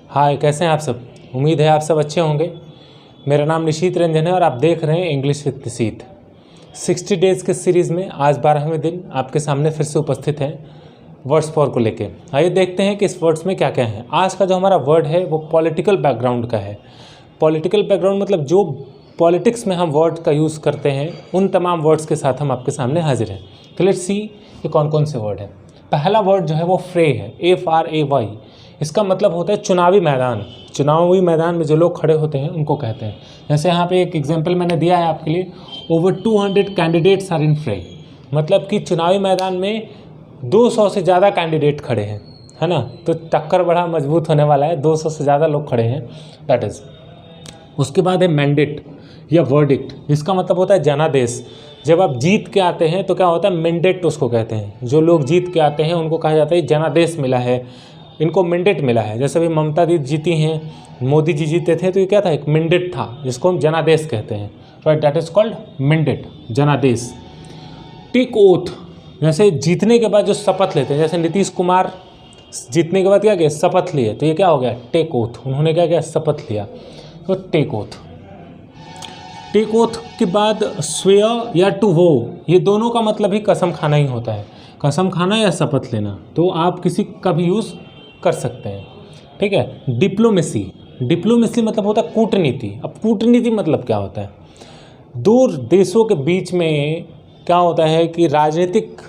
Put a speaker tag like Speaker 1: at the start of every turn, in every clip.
Speaker 1: हाय, कैसे हैं आप सब। उम्मीद है आप सब अच्छे होंगे। मेरा नाम निशीत रंजन है और आप देख रहे हैं इंग्लिश विद निशीत। 60 डेज़ के सीरीज़ में आज 12वें दिन आपके सामने फिर से उपस्थित हैं वर्ड्स फॉर को लेके। आइए देखते हैं कि इस वर्ड्स में क्या क्या है। आज का जो हमारा वर्ड है वो पॉलिटिकल बैकग्राउंड का है। पॉलिटिकल बैकग्राउंड मतलब जो पॉलिटिक्स में हम वर्ड का यूज़ करते हैं उन तमाम वर्ड्स के साथ हम आपके सामने हाजिर हैं। तो लेट्स सी कि कौन कौन से वर्ड हैं। पहला वर्ड जो है वो फ्रे है, FRAY। इसका मतलब होता है चुनावी मैदान। चुनावी मैदान में जो लोग खड़े होते हैं उनको कहते हैं। जैसे यहाँ पे एक एग्जांपल मैंने दिया है आपके लिए, ओवर 200 कैंडिडेट्स आर इन फ्रे। मतलब कि चुनावी मैदान में 200 से ज़्यादा कैंडिडेट खड़े हैं, है ना। तो टक्कर बड़ा मजबूत होने वाला है, 200 से ज़्यादा लोग खड़े हैं, दैट इज़। उसके बाद है मैंडेट या वर्डिक्ट। इसका मतलब होता है जनादेश। जब आप जीत के आते हैं तो क्या होता है, मैंडेट उसको कहते हैं। जो लोग जीत के आते हैं उनको कहा जाता है जनादेश मिला है, इनको मैंडेट मिला है। जैसे अभी ममता दीदी जीती हैं, मोदी जी जीते थे, तो ये क्या था, एक मैंडेट था जिसको हम जनादेश कहते हैं, right. That is called mandate, जनादेश। टेक ओथ, जैसे जीतने के बाद जो शपथ लेते हैं, जैसे नीतीश कुमार जीतने के बाद क्या किया, शपथ लिए, तो ये क्या हो गया, टेक ओथ। उन्होंने क्या किया, शपथ लिया, तो टेक ओथ। टेक ओथ के बाद स्वेयर या टू वो, ये दोनों का मतलब ही कसम खाना ही होता है। कसम खाना या शपथ लेना, तो आप किसी का भी यूज़ कर सकते हैं, ठीक है। डिप्लोमेसी, डिप्लोमेसी मतलब होता है कूटनीति। अब कूटनीति मतलब क्या होता है, दो देशों के बीच में क्या होता है कि राजनीतिक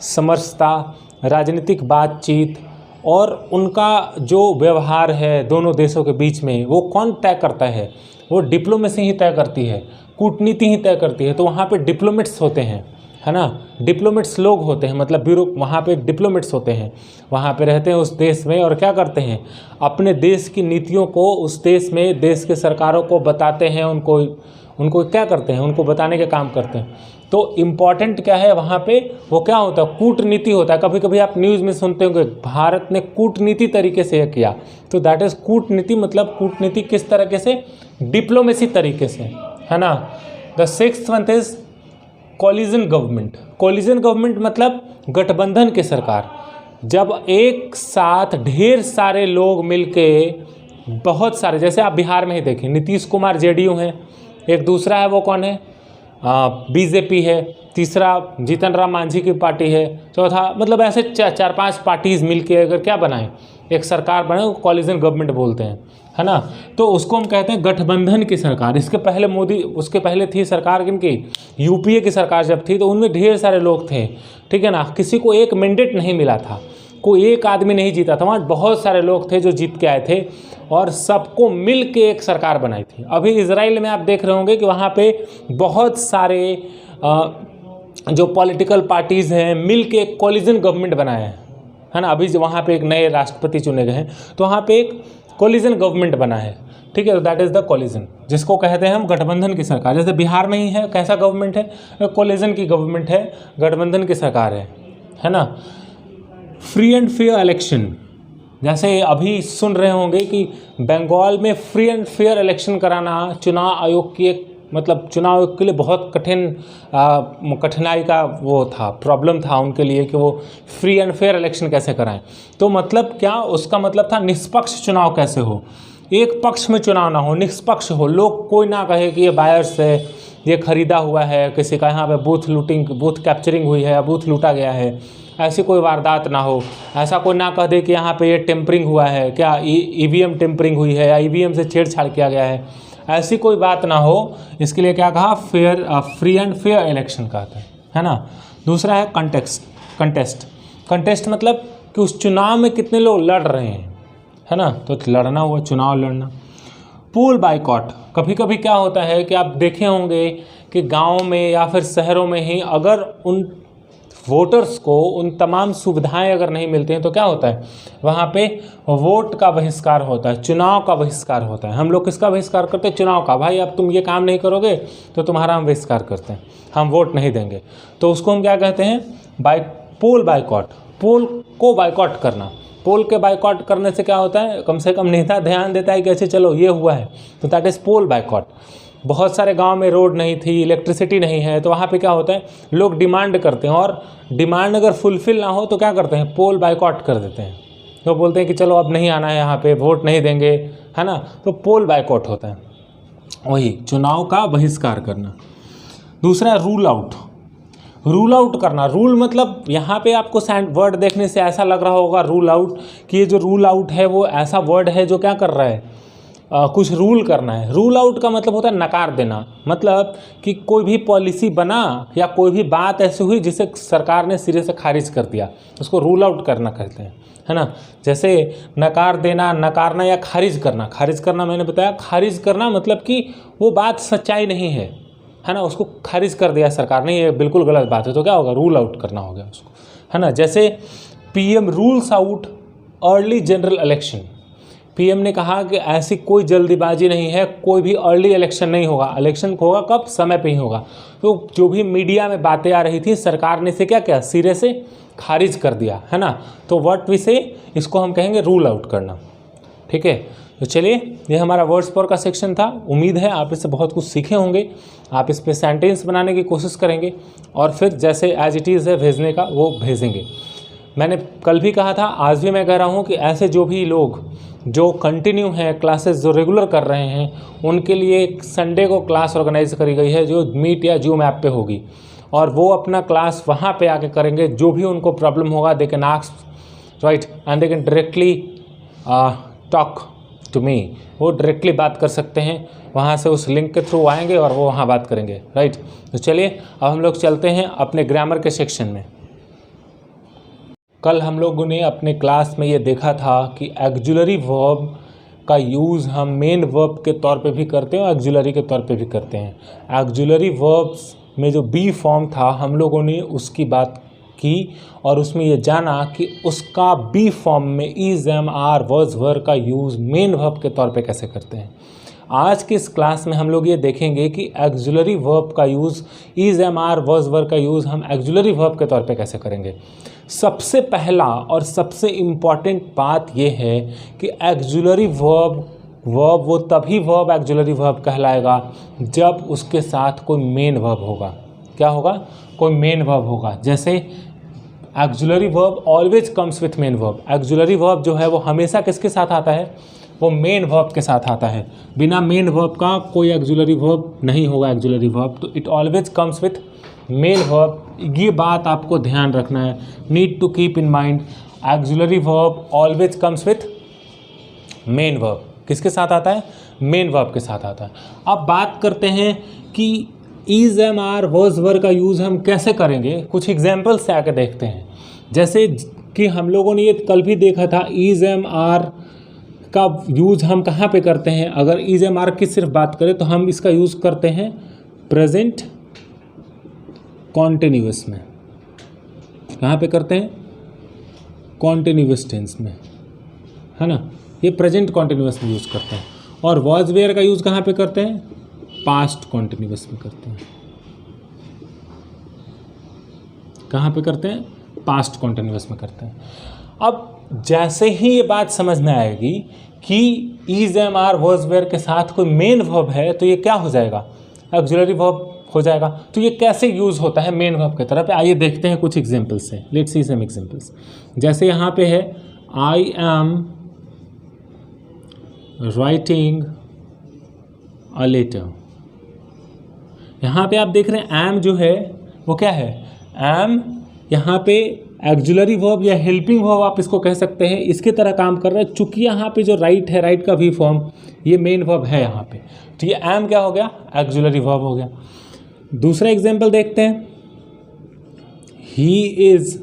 Speaker 1: समरसता, राजनीतिक बातचीत और उनका जो व्यवहार है दोनों देशों के बीच में, वो कौन तय करता है, वो डिप्लोमेसी ही तय करती है, कूटनीति ही तय करती है। तो वहाँ पे डिप्लोमेट्स होते हैं, है ना। डिप्लोमेट्स लोग होते हैं, मतलब ब्यूरो, वहाँ पे डिप्लोमेट्स होते हैं, वहाँ पे रहते हैं उस देश में, और क्या करते हैं, अपने देश की नीतियों को उस देश में देश के सरकारों को बताते हैं, उनको क्या करते हैं, उनको बताने के काम करते हैं। तो इम्पॉर्टेंट क्या है वहाँ पे, वो क्या होता है, कूटनीति होता है। कभी कभी आप न्यूज़ में सुनते होंगे भारत ने कूटनीति तरीके से किया, तो दैट इज़ कूटनीति। मतलब कूटनीति किस तरीके से, डिप्लोमेसी तरीके से, है ना। The sixth one is collision government. Collision government मतलब गठबंधन की सरकार। जब एक साथ ढेर सारे लोग मिलके, बहुत सारे, जैसे आप बिहार में ही देखें, नीतीश कुमार JDU हैं, एक दूसरा है वो कौन है, BJP है, तीसरा जीतन राम मांझी की पार्टी है, चौथा, मतलब ऐसे 4-5 पार्टीज़ मिलके अगर क्या बनाएं, एक सरकार बनाए, कोलिजन गवर्नमेंट बोलते हैं, है ना। तो उसको हम कहते हैं गठबंधन की सरकार। इसके पहले मोदी, उसके पहले थी सरकार किनकी, UPA की सरकार जब थी, तो उनमें ढेर सारे लोग थे, ठीक है ना। किसी को एक मैंडेट नहीं मिला था, कोई एक आदमी नहीं जीता था, वहाँ बहुत सारे लोग थे जो जीत के आए थे और सबको मिल के एक सरकार बनाई थी। अभी इजराइल में आप देख रहे होंगे कि वहाँ पे बहुत सारे जो पॉलिटिकल पार्टीज़ हैं मिल के एक कोलिजन गवर्नमेंट बनाया है ना। अभी जो वहाँ पे एक नए राष्ट्रपति चुने गए हैं, तो वहाँ पे एक कोलिजन गवर्नमेंट बना है, ठीक है। दैट इज़ द कोलिजन, जिसको कहते हैं हम गठबंधन की सरकार। जैसे बिहार में ही है, कैसा गवर्नमेंट है, कोलिजन की गवर्नमेंट है, गठबंधन की सरकार है ना। फ्री एंड फेयर इलेक्शन, जैसे अभी सुन रहे होंगे कि बंगाल में फ्री एंड फेयर इलेक्शन कराना चुनाव आयोग की एक, मतलब चुनाव आयोग के लिए बहुत कठिनाई का वो था, प्रॉब्लम था उनके लिए कि वो फ्री एंड फेयर इलेक्शन कैसे कराएं। तो मतलब क्या, उसका मतलब था निष्पक्ष चुनाव कैसे हो, एक पक्ष में चुनाव ना हो, निष्पक्ष हो, लोग कोई ना कहे कि ये बायर्स है, ये खरीदा हुआ है, किसी का यहाँ पे बूथ कैप्चरिंग हुई है या बूथ लूटा गया है, ऐसी कोई वारदात ना हो। ऐसा कोई ना कह दे कि यहाँ पे ये टेम्परिंग हुआ है, क्या EVM टेम्परिंग हुई है या EVM से छेड़छाड़ किया गया है, ऐसी कोई बात ना हो। इसके लिए क्या कहा, फ्री एंड फेयर इलेक्शन कहते हैं, है ना। दूसरा है कंटेस्ट मतलब कि उस चुनाव में कितने लोग लड़ रहे हैं, है ना। तो लड़ना हुआ, चुनाव लड़ना। पोल बाइकॉट, कभी कभी क्या होता है कि आप देखे होंगे कि गाँव में या फिर शहरों में ही अगर उन वोटर्स को उन तमाम सुविधाएं अगर नहीं मिलती हैं तो क्या होता है, वहाँ पे वोट का बहिष्कार होता है, चुनाव का बहिष्कार होता है। हम लोग किसका बहिष्कार करते हैं, चुनाव का। भाई अब तुम ये काम नहीं करोगे तो तुम्हारा हम बहिष्कार करते हैं, हम वोट नहीं देंगे। तो उसको हम क्या कहते हैं, पोल बाइकॉट। पोल को बाइकॉट करना, पोल के बाइकॉट करने से क्या होता है, कम से कम नेता ध्यान देता है कि अच्छा चलो ये हुआ है, तो दैट इज़ पोल बाइकॉट। बहुत सारे गांव में रोड नहीं थी, इलेक्ट्रिसिटी नहीं है, तो वहाँ पे क्या होता है, लोग डिमांड करते हैं, और डिमांड अगर फुलफिल ना हो तो क्या करते हैं, पोल बाइकॉट कर देते हैं, तो बोलते हैं कि चलो अब नहीं आना है यहाँ पे, वोट नहीं देंगे, है ना, तो पोल बायकॉट होता है, वही चुनाव का बहिष्कार करना। दूसरा है रूल आउट। रूल आउट करना, रूल मतलब यहाँ पे आपको वर्ड देखने से ऐसा लग रहा होगा रूल आउट, कि ये जो रूल आउट है वो ऐसा वर्ड है जो क्या कर रहा है, कुछ रूल करना है। रूल आउट का मतलब होता है नकार देना, मतलब कि कोई भी पॉलिसी बना या कोई भी बात ऐसी हुई जिसे सरकार ने सिरे से खारिज कर दिया, उसको रूल आउट करना कहते हैं, है ना। जैसे नकार देना, नकारना या खारिज करना। खारिज करना मैंने बताया, खारिज करना मतलब कि वो बात सच्चाई नहीं है ना, उसको खारिज कर दिया सरकार ने, ये बिल्कुल गलत बात है, तो क्या होगा, रूल आउट करना हो गया उसको, है ना। जैसे PM rules out early general election. PM ने कहा कि ऐसी कोई जल्दीबाजी नहीं है, कोई भी अर्ली इलेक्शन नहीं होगा, इलेक्शन होगा कब, समय पे ही होगा। तो जो भी मीडिया में बातें आ रही थी सरकार ने इसे क्या किया, सिरे से खारिज कर दिया, है ना। तो व्हाट वी से, इसको हम कहेंगे रूल आउट करना, ठीक है। तो चलिए, ये हमारा वर्ड्स पावर का सेक्शन था। उम्मीद है आप इससे बहुत कुछ सीखे होंगे, आप इस पर सेंटेंस बनाने की कोशिश करेंगे और फिर जैसे एज इट इज़ है भेजने का वो भेजेंगे। मैंने कल भी कहा था, आज भी मैं कह रहा हूँ कि ऐसे जो भी लोग जो कंटिन्यू हैं, क्लासेस जो रेगुलर कर रहे हैं, उनके लिए संडे को क्लास ऑर्गेनाइज करी गई है जो मीट या जूम ऐप पे होगी, और वो अपना क्लास वहाँ पे आके करेंगे। जो भी उनको प्रॉब्लम होगा they can ask, right, and they can directly talk to me, वो डायरेक्टली बात कर सकते हैं, वहाँ से उस लिंक के थ्रू आएंगे और वो वहाँ बात करेंगे, राइट। तो चलिए अब हम लोग चलते हैं अपने ग्रामर के सेक्शन में। कल हम लोगों ने अपने क्लास में ये देखा था कि एक्जुलरी वर्ब का यूज़ हम मेन वर्ब के तौर पे भी करते हैं और एक्जुलरी के तौर पे भी करते हैं। एक्जुलरी वर्ब्स में जो बी फॉर्म था हम लोगों ने उसकी बात की और उसमें ये जाना कि उसका बी फॉर्म में is, am, are, was, were का यूज़ मेन वर्ब के तौर पे कैसे करते हैं। आज की इस क्लास में हम लोग ये देखेंगे कि एक्जुलरी वर्ब का use, is, am, are, was, were का यूज़ हम एक्जुलरी वर्ब के तौर पे कैसे करेंगे। सबसे पहला और सबसे इम्पॉर्टेंट बात यह है कि एक्जुलरी वर्ब वो तभी वर्ब एक्जुलरी वर्ब कहलाएगा जब उसके साथ कोई मेन वर्ब होगा। क्या होगा, कोई मेन वर्ब होगा। जैसे auxiliary verb always comes with main verb. Auxiliary verb जो है वो हमेशा किसके साथ आता है, वो मेन वर्ब के साथ आता है। बिना मेन वर्ब का कोई एक्जुलरी वर्ब नहीं होगा एक्जुलरी वर्ब, तो it always comes with main verb. ये बात आपको ध्यान रखना है, need to keep in mind. Auxiliary verb always comes with main verb. किसके साथ आता है, मेन वर्ब के साथ आता है। अब बात करते हैं कि is, am, are, was, were का यूज़ हम कैसे करेंगे, कुछ एग्जाम्पल से आके देखते हैं। जैसे कि हम लोगों ने ये कल भी देखा था, इज, एम, आर का यूज़ हम कहाँ पे करते हैं। अगर इज, एम, आर की सिर्फ बात करें तो हम इसका यूज़ करते हैं प्रेजेंट कॉन्टिन्यूअस में। कहाँ पे करते हैं, कॉन्टिन्यूअस टेंस में, है ना, ये प्रेजेंट कॉन्टिन्यूअस में यूज़ करते हैं। और वॉज, वेयर का यूज़ कहाँ पे करते हैं, पास्ट कॉन्टिन्यूअस में करते हैं। कहाँ पे करते हैं, पास्ट कॉन्टिन्यूअस में करते हैं। अब जैसे ही ये बात समझ में आएगी कि is, am, are, was, were के साथ कोई मेन वर्ब है तो ये क्या हो जाएगा, एक्जुलरी वर्ब हो जाएगा। तो ये कैसे यूज़ होता है मेन वर्ब की तरफ, आइए देखते हैं कुछ एग्जांपल्स से। Let's see some examples. जैसे यहाँ पे है I am writing a letter. यहाँ पे आप देख रहे हैं एम जो है वो क्या है, एम यहाँ पे एक्जुलरी वर्ब या हेल्पिंग वर्ब आप इसको कह सकते हैं, इसके तरह काम कर रहा है। चूंकि यहाँ पे जो राइट है, राइट का वी फॉर्म ये मेन वर्ब है यहाँ पे, तो ये एम क्या हो गया, एक्जुलरी वर्ब हो गया। दूसरा एग्जाम्पल देखते हैं, he is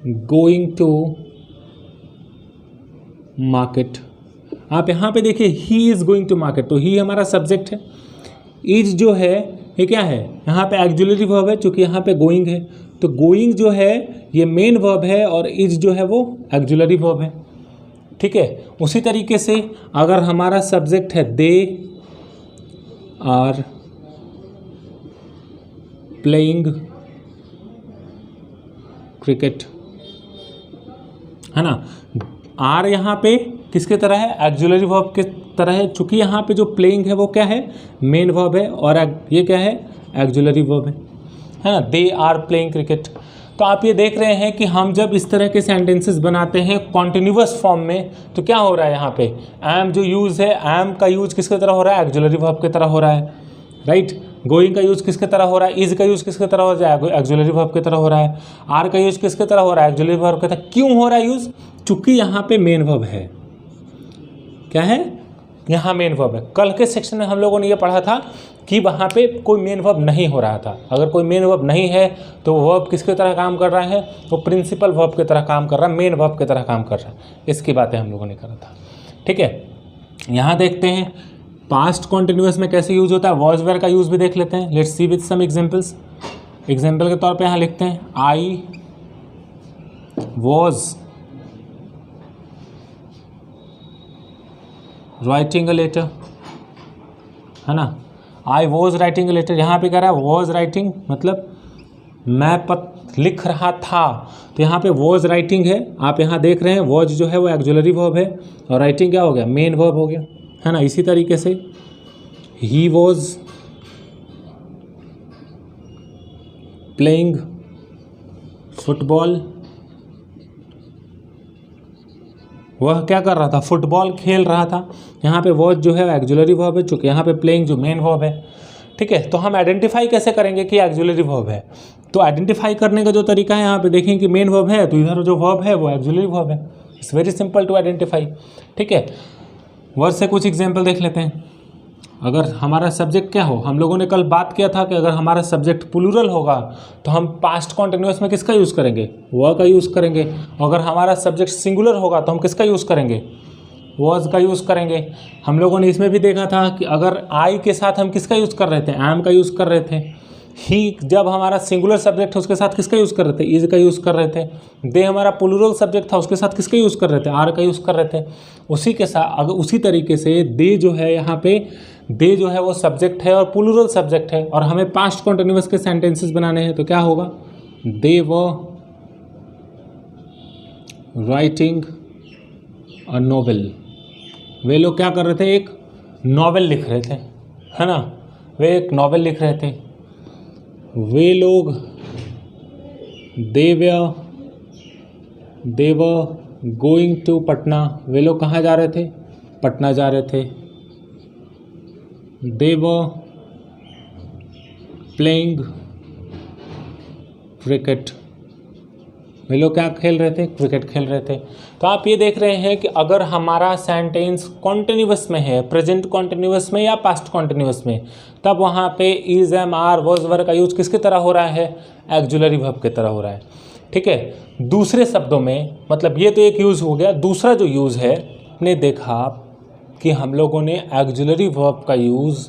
Speaker 1: going to market. आप यहाँ पे देखिए he is going to market, तो ही हमारा सब्जेक्ट है। इज जो है ये क्या है, यहाँ पे एक्जुलरी वर्ब है, चूंकि यहाँ पे गोइंग है, तो गोइंग जो है ये मेन वर्ब है और इज जो है वो एक्जुलरी वर्ब है, ठीक है। उसी तरीके से अगर हमारा सब्जेक्ट है दे आर प्लेइंग क्रिकेट, है ना, आर यहाँ पे किसके तरह है, एक्जुलरी वर्ब के तरह है। चूंकि यहाँ पे जो प्लेइंग है वो क्या है, मेन वर्ब है, और ये क्या है, एक्जुलरी वर्ब है ना। They are playing cricket. तो आप ये देख रहे हैं कि हम जब इस तरह के सेंटेंसेस बनाते हैं कॉन्टिन्यूअस फॉर्म में तो क्या हो रहा है यहाँ पे, एम जो यूज़ है, एम का यूज किसके तरह हो रहा है, एक्जुलरी वर्ब की तरह हो रहा है, राइट। गोइंग का यूज किसके तरह हो रहा है, इज का यूज किसके तरह हो रहा है, एक्जुलरी वर्ब की तरह हो रहा है। आर का यूज किसके तरह हो रहा है, एक्जुलरी वर्ब की तरह। क्यों हो रहा है यूज, चूंकि यहाँ पे मेन वर्ब है। क्या है, यहाँ मेन वर्ब है। कल के सेक्शन में हम लोगों ने ये पढ़ा था कि वहाँ पे कोई मेन वर्ब नहीं हो रहा था। अगर कोई मेन वर्ब नहीं है तो वर्ब किसकी तरह काम कर रहा है, वो प्रिंसिपल वर्ब की तरह काम कर रहा है, मेन वर्ब की तरह काम कर रहा है। इसकी बातें हम लोगों ने करा था, ठीक है। यहाँ देखते हैं पास्ट कॉन्टिन्यूअस में कैसे यूज होता है, वॉज वेयर का यूज भी देख लेते हैं। Let's see with some examples. Example के तौर पे यहाँ लिखते हैं I was writing a letter, है ना। I was writing a letter, यहाँ पे कह रहा है वॉज राइटिंग, मतलब मैं लिख रहा था। तो यहाँ पे वॉज राइटिंग है, आप यहाँ देख रहे हैं वॉज जो है वो एक्जुलरी वर्ब है और राइटिंग क्या हो गया, मेन वर्ब हो गया, है ना। इसी तरीके से ही वॉज प्लेइंग फुटबॉल, वह क्या कर रहा था, फुटबॉल खेल रहा था। यहाँ पे वॉच जो है एक्जुलरी वर्ब है, चूँकि यहाँ पे प्लेइंग जो मेन वर्ब है, ठीक है। तो हम आइडेंटिफाई कैसे करेंगे कि एक्जुलरी वर्ब है, तो आइडेंटिफाई करने का जो तरीका है, यहाँ पे देखें कि मेन वर्ब है तो इधर जो वर्ब है वो एक्जुलरी वर्ब है। It's very simple to identify, ठीक है। वर्ड से कुछ एग्जाम्पल देख लेते हैं। अगर हमारा सब्जेक्ट क्या हो, हम लोगों ने कल बात किया था कि अगर हमारा सब्जेक्ट प्लूरल होगा तो हम पास्ट कॉन्टिन्यूअस में किसका यूज़ करेंगे, वह का यूज़ करेंगे। अगर हमारा सब्जेक्ट सिंगुलर होगा तो हम किसका यूज़ करेंगे, वॉज का यूज़ करेंगे। हम लोगों ने इसमें भी देखा था कि अगर आई के साथ हम किसका यूज़ कर रहे थे, एम का यूज़ कर रहे थे। ही जब हमारा सिंगुलर सब्जेक्ट है उसके साथ किसका यूज़ कर रहे थे, इज का यूज़ कर रहे थे। दे हमारा प्लूरल सब्जेक्ट था उसके साथ किसका यूज़ कर रहे थे, आर का यूज़ कर रहे थे। उसी के साथ अगर उसी तरीके से दे जो है, यहाँ पे दे जो है वो सब्जेक्ट है और प्लूरल सब्जेक्ट है और हमें पास्ट कॉन्टिन्यूअस के सेंटेंसेस बनाने हैं, तो क्या होगा, दे वर राइटिंग अ नॉवेल, वे लोग क्या कर रहे थे, एक नॉवेल लिख रहे थे, है ना। वे एक नॉवेल लिख रहे थे। वे लोग दे वर गोइंग टू पटना, वे लोग कहाँ जा रहे थे, पटना जा रहे थे। दे वर प्लेइंग क्रिकेट, वे लोग क्या खेल रहे थे, क्रिकेट खेल रहे थे। तो आप ये देख रहे हैं कि अगर हमारा सेंटेंस कॉन्टिन्यूअस में है, प्रेजेंट कॉन्टिन्यूअस में या पास्ट कॉन्टिन्यूअस में, तब वहाँ पे is, am, are, was, were का यूज किसकी तरह हो रहा है, एक्जुलरी वर्ब की तरह हो रहा है, ठीक है। दूसरे शब्दों में, मतलब ये तो एक यूज़ हो गया। दूसरा जो यूज़ है, आपने देखा कि हम लोगों ने एक्जुलरी वर्ब का यूज़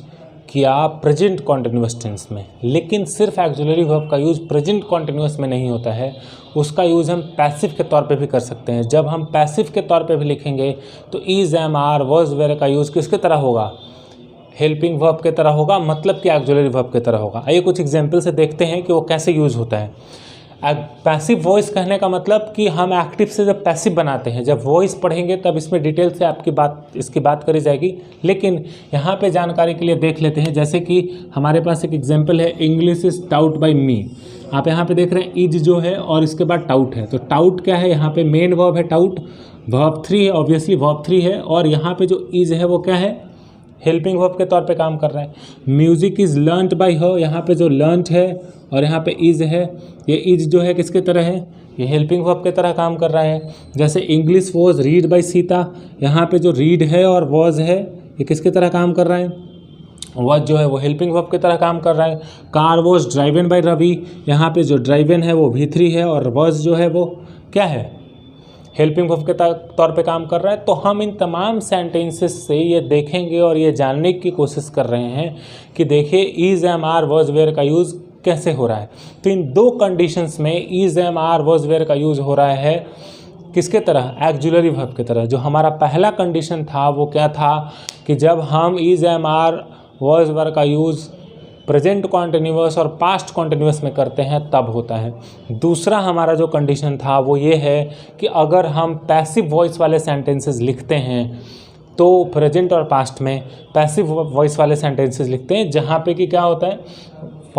Speaker 1: किया प्रेजेंट कॉन्टिन्यूअस टेंस में, लेकिन सिर्फ एक्जुलरी वर्ब का यूज़ प्रेजेंट कॉन्टिन्यूअस में नहीं होता है, उसका यूज़ हम पैसिव के तौर पे भी कर सकते हैं। जब हम पैसिव के तौर पे भी लिखेंगे तो is, am, are, was, were का यूज़ किसके तरह होगा, हेल्पिंग वर्ब के तरह होगा, मतलब कि एक्जुलरी वर्ब के तरह होगा। आइए कुछ एग्जाम्पल से देखते हैं कि वो कैसे यूज़ होता है। पैसिव वॉइस कहने का मतलब कि हम एक्टिव से जब पैसिव बनाते हैं, जब वॉइस पढ़ेंगे तब इसमें डिटेल से इसकी बात करी जाएगी, लेकिन यहाँ पे जानकारी के लिए देख लेते हैं। जैसे कि हमारे पास एक एग्जांपल है, इंग्लिश इज़ टाउट बाय मी। आप यहाँ पे देख रहे हैं इज जो है और इसके बाद टाउट है। तो टाउट क्या है, यहाँ पे मेन वर्ब है टाउट, वर्ब 3 है, ऑब्वियसली वर्ब 3 है, और यहाँ पे जो इज है वो क्या है, हेल्पिंग वर्ब के तौर पे काम कर रहा है। म्यूजिक इज़ लर्नड बाय हर, यहाँ पे जो लर्नड है और यहाँ पे इज़ है, ये इज़ जो है किसके तरह है, ये हेल्पिंग वर्ब के तरह काम कर रहा है। जैसे English was read by Sita, यहाँ पे जो रीड है और वॉज है ये किसके तरह काम कर रहा है, वॉज जो है वो हेल्पिंग वर्ब की तरह काम कर रहा है। Car was driven by Ravi, यहाँ पे जो ड्राइवन है वो V3 है और वॉज जो है वो क्या है, हेल्पिंग वर्ब के तौर पे काम कर रहा है। तो हम इन तमाम सेंटेंसेस से ये देखेंगे और ये जानने की कोशिश कर रहे हैं कि देखिए is, am, are, was, were का यूज़ कैसे हो रहा है। तो इन दो कंडीशंस में is, am, are, was, were का यूज़ हो रहा है किसके तरह, एक्जुलरी वर्ब की तरह। जो हमारा पहला कंडीशन था वो क्या था कि जब हम is, am, are, was, were का यूज़ प्रेजेंट कॉन्टिन्यूअस और पास्ट कॉन्टिन्यूअस में करते हैं तब होता है। दूसरा हमारा जो कंडीशन था वो ये है कि अगर हम पैसिव वॉइस वाले सेंटेंसेस लिखते हैं तो प्रेजेंट और पास्ट में पैसिव वॉइस वाले सेंटेंसेस लिखते हैं, जहाँ पे कि क्या होता है,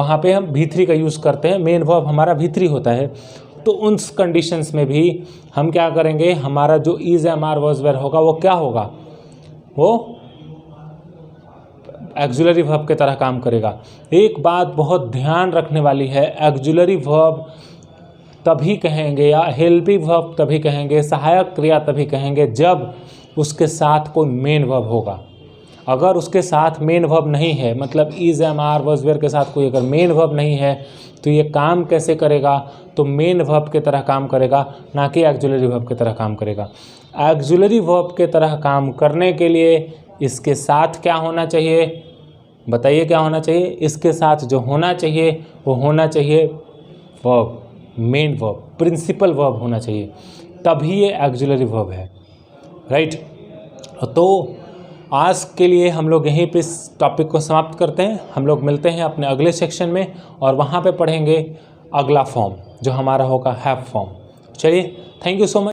Speaker 1: वहाँ पे हम V3 का यूज़ करते हैं, मेन वर्ब हमारा V3 होता है। तो उन कंडीशंस में भी हम क्या करेंगे, हमारा जो is am are was were होगा वो क्या होगा, वो एक्जुलरी वर्ब के तरह काम करेगा। एक बात बहुत ध्यान रखने वाली है, एक्जुलरी वर्ब तभी कहेंगे या हेल्पी वर्ब तभी कहेंगे, सहायक क्रिया तभी कहेंगे जब उसके साथ कोई मेन वर्ब होगा। अगर उसके साथ मेन वर्ब नहीं है, मतलब is am are was were के साथ कोई अगर मेन वर्ब नहीं है, तो ये काम कैसे करेगा, तो मेन वर्ब के तरह काम करेगा, ना कि एक्जुलरी वर्ब की तरह काम करेगा। एक्जुलरी वर्ब के तरह काम करने के लिए इसके साथ क्या होना चाहिए, बताइए क्या होना चाहिए। इसके साथ जो होना चाहिए वो होना चाहिए verb, main verb, principal verb होना चाहिए, तभी ये एक्जुलरी वर्ब है, राइट। तो आज के लिए हम लोग यहीं पे इस टॉपिक को समाप्त करते हैं। हम लोग मिलते हैं अपने अगले सेक्शन में और वहाँ पे पढ़ेंगे अगला फॉर्म जो हमारा होगा हैव फॉर्म। चलिए, थैंक यू सो मच।